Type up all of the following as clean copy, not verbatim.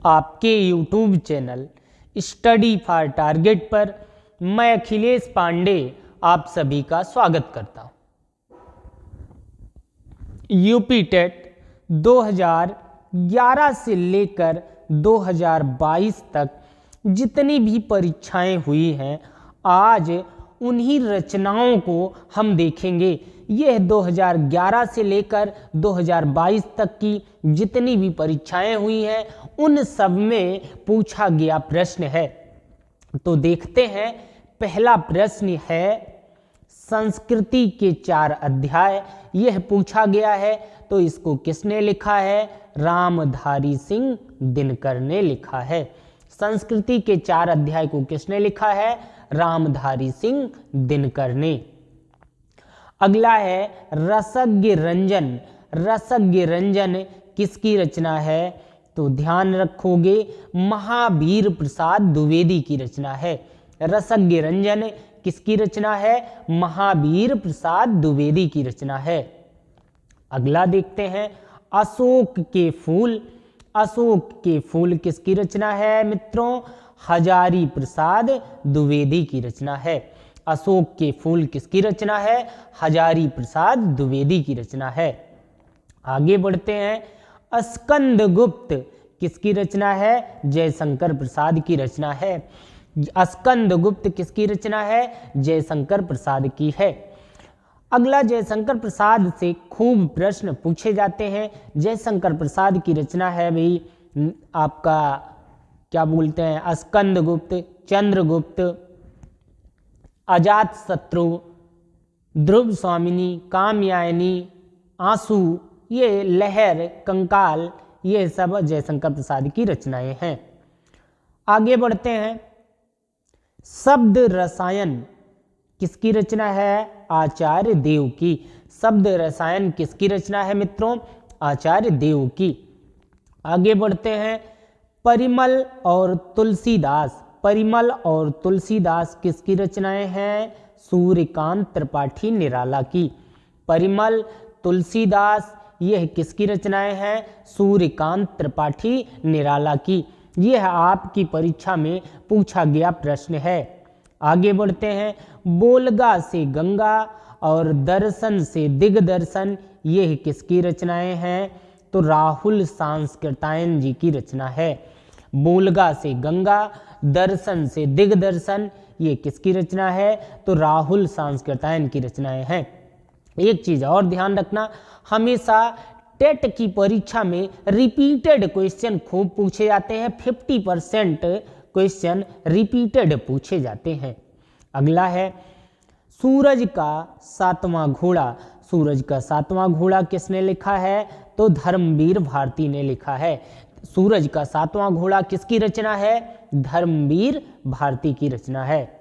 आपके YouTube channel study for target पर मैं अखिलेश पांडे आप सभी का स्वागत करता हूं। यूपी टेट 2011 से लेकर 2022 तक जितनी भी परीक्षाएं हुई हैं, आज उन्हीं रचनाओं को हम देखेंगे। यह 2011 से लेकर 2022 तक की जितनी भी परीक्षाएं हुई हैं, उन सब में पूछा गया प्रश्न है। तो देखते हैं, पहला प्रश्न है संस्कृति के 4 अध्याय। यह पूछा गया है, तो इसको किसने लिखा है? रामधारी सिंह दिनकर ने लिखा है। संस्कृति के 4 अध्याय को किसने लिखा है? रामधारी सिंह दिनकर ने। अगला है रसज्ञ रंजन। रसज्ञ रंजन किसकी रचना है? तो ध्यान रखोगे, महावीर प्रसाद द्विवेदी की रचना है। रसज्ञ रंजन किसकी रचना है? महावीर प्रसाद द्विवेदी की रचना है। अगला देखते हैं अशोक के फूल। अशोक के फूल किसकी रचना है मित्रों? हजारी प्रसाद द्विवेदी की रचना है। अशोक के फूल किसकी रचना है? हजारी प्रसाद द्विवेदी की रचना है। आगे बढ़ते हैं स्कंदगुप्त किसकी रचना है? जयशंकर प्रसाद की रचना है। स्कंदगुप्त किसकी रचना है? जयशंकर प्रसाद की है। अगला जयशंकर प्रसाद से खूब प्रश्न पूछे जाते हैं। जयशंकर प्रसाद की रचना है भाई आपका क्या बोलते हैं? स्कंदगुप्त, चंद्रगुप्त, अजात शत्रु, ध्रुव स्वामिनी, कामयानी, आंसू, ये लहर, कंकाल, ये सब जयशंकर प्रसाद की रचनाएं हैं। आगे बढ़ते हैं शब्द रसायन किसकी रचना है? आचार्य देव की। शब्द रसायन किसकी रचना है मित्रों? आचार्य देव की। आगे बढ़ते हैं परिमल और तुलसीदास। परिमल और तुलसीदास किसकी रचनाएं हैं? सूर्यकांत त्रिपाठी निराला की। परिमल, तुलसीदास, यह किसकी रचनाएं हैं? सूर्यकांत त्रिपाठी निराला की। यह आपकी परीक्षा में पूछा गया प्रश्न है। आगे बढ़ते हैं बोलगा से गंगा और दर्शन से दिग्दर्शन, यह किसकी रचनाएं हैं? तो राहुल सांस्कृतायन जी की रचना है। बोलगा से गंगा, दर्शन से दिग्दर्शन, ये किसकी रचना है? तो राहुल सांस्कृतायन की रचनाएं हैं। एक चीज और ध्यान रखना, हमेशा टेट की परीक्षा में रिपीटेड क्वेश्चन खूब पूछे जाते हैं। 50% क्वेश्चन रिपीटेड पूछे जाते हैं। अगला है सूरज का 7वां घोड़ा। सूरज का 7वां घोड़ा किसने लिखा है? तो धर्मवीर भारती ने लिखा है। सूरज का 7वां घोड़ा किसकी रचना है? धर्मवीर भारती की रचना है।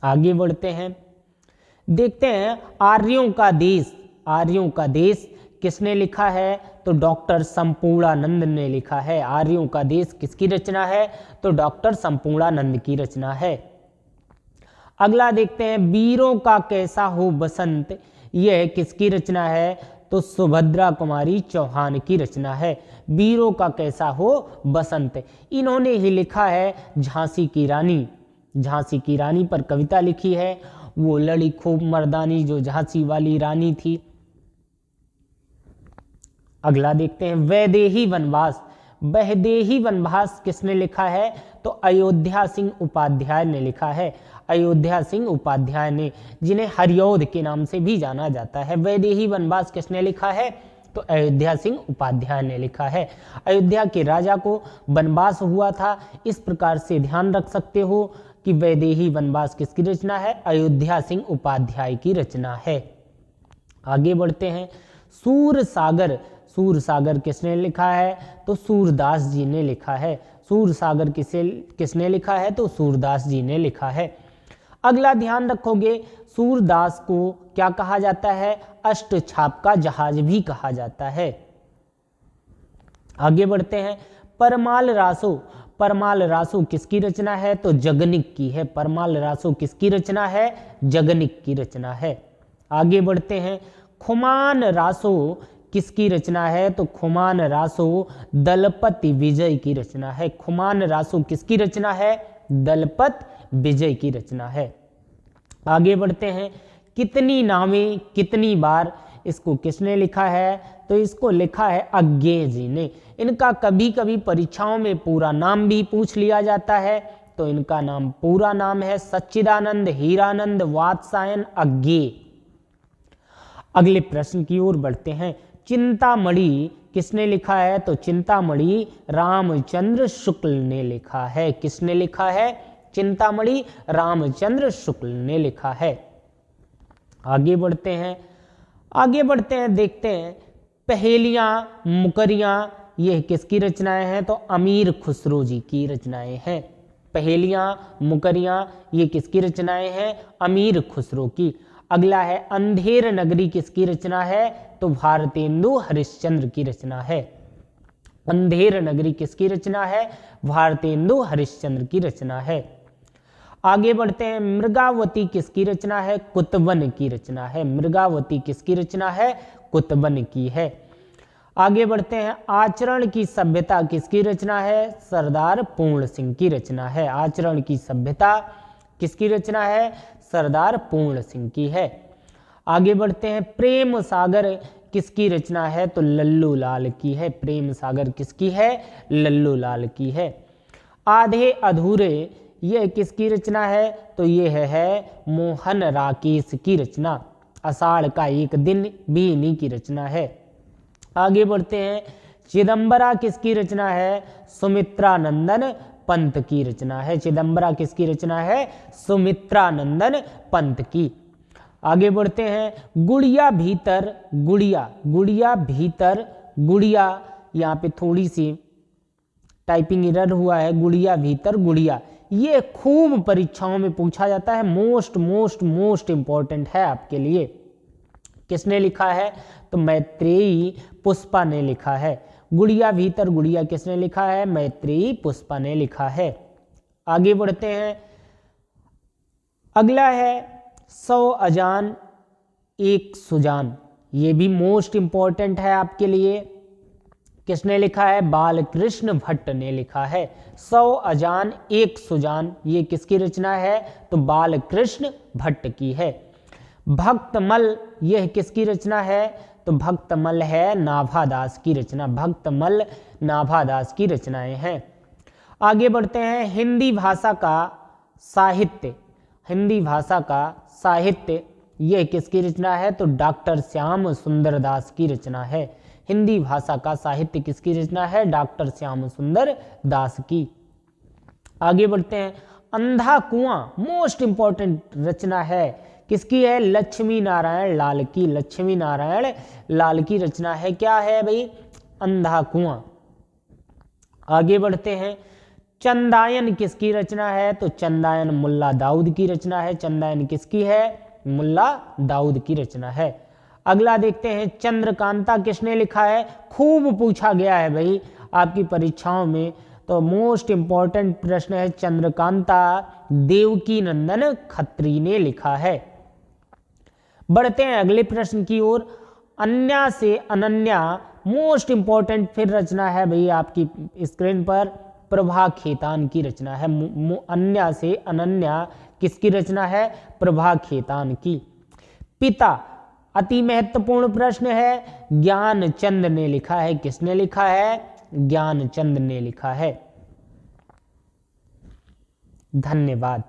आगे बढ़ते हैं, देखते हैं आर्यों का देश। आर्यों का देश किसने लिखा है? तो डॉक्टर संपूर्णानंद ने लिखा है। आर्यों का देश किसकी रचना है? तो डॉक्टर संपूर्णानंद की रचना है। अगला देखते हैं वीरों का कैसा हो बसंत, यह किसकी रचना है? तो सुभद्रा कुमारी चौहान की रचना है। वीरों का कैसा हो बसंत, इन्होंने ही लिखा है झांसी की रानी। झांसी की रानी पर कविता लिखी है। वो लड़ी खूब मर्दानी जो झांसी वाली रानी थी। अगला देखते हैं वैदेही वनवास। वैदेही वनवास किसने लिखा है? तो अयोध्या सिंह उपाध्याय ने लिखा है। अयोध्या सिंह उपाध्याय ने, जिन्हें हरिऔध के नाम से भी जाना जाता है। वैदेही वनवास किसने लिखा है? तो अयोध्या सिंह उपाध्याय ने लिखा है। अयोध्या के राजा को वनवास हुआ था, इस प्रकार से ध्यान रख सकते हो कि वैदेही वनवास किसकी रचना है? अयोध्या सिंह उपाध्याय की रचना है। आगे बढ़ते हैं सूरसागर। सूरसागर किसने लिखा है? तो सूरदास जी ने लिखा है। सूरसागर किसने लिखा है? तो सूरदास जी ने लिखा है। अगला ध्यान रखोगे, सूरदास को क्या कहा जाता है? अष्टछाप का जहाज भी कहा जाता है। आगे बढ़ते हैं परमाल रासो। परमाल रासो किसकी रचना है? तो जगनिक की है। परमाल रासो किसकी रचना है? जगनिक की रचना है। आगे बढ़ते हैं खुमान रासो किसकी रचना है? तो खुमान रासो दलपत विजय की रचना है। खुमान रासो किसकी रचना है? दलपत विजय की रचना है। आगे बढ़ते हैं, कितनी नावें कितनी बार, इसको किसने लिखा है? तो इसको लिखा है अज्ञे जी ने। इनका कभी कभी परीक्षाओं में पूरा नाम भी पूछ लिया जाता है, तो इनका नाम पूरा नाम है सच्चिदानंद हीरानंद वात्सायन अज्ञे। अगले प्रश्न की ओर बढ़ते हैं, चिंतामणि किसने लिखा है? तो चिंतामणि रामचंद्र शुक्ल ने लिखा है। किसने लिखा है? चिंतामणि रामचंद्र शुक्ल ने लिखा है। आगे बढ़ते हैं, देखते हैं, पहेलियां मुकरियां ये किसकी रचनाएं हैं? तो अमीर खुसरो जी की रचनाएं हैं। पहेलियां मुकरियां ये किसकी रचनाएं हैं? अमीर खुसरो की। अगला है, अंधेर नगरी किसकी रचना है? तो भारतेंदु हरिश्चंद्र की रचना है। अंधेर नगरी किसकी रचना है? भारतेंदु हरिश्चंद्र की रचना है। आगे बढ़ते हैं, मृगावती किसकी रचना है? कुतबन की रचना है। मृगावती किसकी रचना है? कुतबन की है। आगे बढ़ते हैं, आचरण की सभ्यता किसकी रचना है? सरदार पूर्ण सिंह की रचना है। आचरण की सभ्यता किसकी रचना है? सरदार पूर्ण सिंह की है। आगे बढ़ते हैं, प्रेम सागर किसकी रचना है? तो लल्लू लाल की है। प्रेम सागर किसकी है? लल्लू लाल की है। आधे अधूरे यह किसकी रचना है? तो यह है मोहन राकेश की रचना। आषाढ़ का एक दिन भी इन्हीं की रचना है। आगे बढ़ते हैं, चिदंबरा किसकी रचना है? सुमित्रानंदन पंत की रचना है। चिदंबरा किसकी रचना है? सुमित्रानंदन पंत की। आगे बढ़ते हैं, गुड़िया भीतर गुड़िया, गुड़िया भीतर गुड़िया, यहाँ पे थोड़ी सी टाइपिंग एरर हुआ है, गुड़िया भीतर गुड़िया, ये खूब परीक्षाओं में पूछा जाता है। मोस्ट इंपॉर्टेंट है आपके लिए। किसने लिखा है? तो मैत्रेयी पुष्पा ने लिखा है। गुड़िया भीतर गुड़िया किसने लिखा है? मैत्रेयी पुष्पा ने लिखा है। आगे बढ़ते हैं, अगला है 100 अजान एक सुजान, ये भी मोस्ट इंपॉर्टेंट है आपके लिए। किसने लिखा है? बालकृष्ण भट्ट ने लिखा है। 100 अजान एक सुजान ये किसकी रचना है? तो बालकृष्ण भट्ट की है। भक्तमल यह किसकी रचना है? तो भक्तमल है नाभादास की रचना। भक्तमल नाभादास की रचनाएं हैं। आगे बढ़ते हैं, हिंदी भाषा का साहित्य, हिंदी भाषा का साहित्य यह किसकी रचना है? तो डॉक्टर श्याम सुंदर दास की रचना है। हिंदी भाषा का साहित्य किसकी रचना है? डॉक्टर श्याम सुंदर दास की। आगे बढ़ते हैं, अंधा कुआं मोस्ट इंपॉर्टेंट रचना है, किसकी है? लक्ष्मी नारायण लाल की। लक्ष्मी नारायण लाल की रचना है। क्या है भाई? अंधा कुआं। आगे बढ़ते हैं, चंदायन किसकी रचना है? तो चंदायन मुल्ला दाऊद की रचना है। चंदायन किसकी है? मुल्ला दाऊद की रचना है। अगला देखते हैं, चंद्रकांता किसने लिखा है? खूब पूछा गया है भाई आपकी परीक्षाओं में, तो मोस्ट इंपॉर्टेंट प्रश्न है, चंद्रकांता देवकी नंदन खत्री ने लिखा है। बढ़ते हैं अगले प्रश्न की ओर, अन्या से अनन्या मोस्ट इंपॉर्टेंट फिर रचना है भाई आपकी स्क्रीन पर, प्रभा खेतान की रचना है। अन्या से अनन्या किसकी रचना है? प्रभा खेतान की। पिता अति महत्वपूर्ण प्रश्न है, ज्ञानचंद ने लिखा है। किसने लिखा है? ज्ञानचंद ने लिखा है। धन्यवाद।